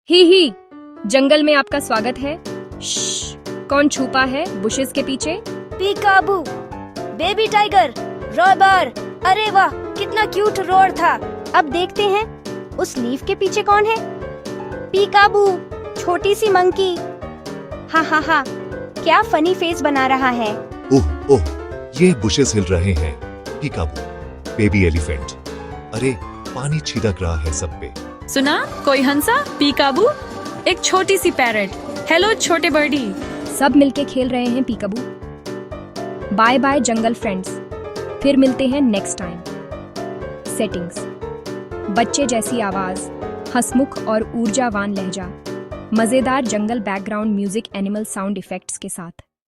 ही जंगल में आपका स्वागत है। कौन छुपा है बुशेस के पीछे? पीकाबू, बेबी टाइगर, रॉबर। अरे वाह, कितना क्यूट रोर था। अब देखते हैं उस लीफ के पीछे कौन है। पीकाबू, छोटी सी मंकी। हा हा हा, क्या फनी फेस बना रहा है। ओह ओह, ये बुशेस हिल रहे हैं। पीकाबू, बेबी एलिफेंट। अरे पानी छिड़क रहा है सब पे। सुना कोई हंसा? पीकाबू, एक छोटी सी पैरट। हेलो छोटे बर्डी। सब मिलके खेल रहे हैं पीकाबू। बाय बाय जंगल फ्रेंड्स, फिर मिलते हैं नेक्स्ट टाइम। सेटिंग्स: बच्चे जैसी आवाज, हंसमुख और ऊर्जावान लहजा, मजेदार जंगल background music, animal sound effects के साथ।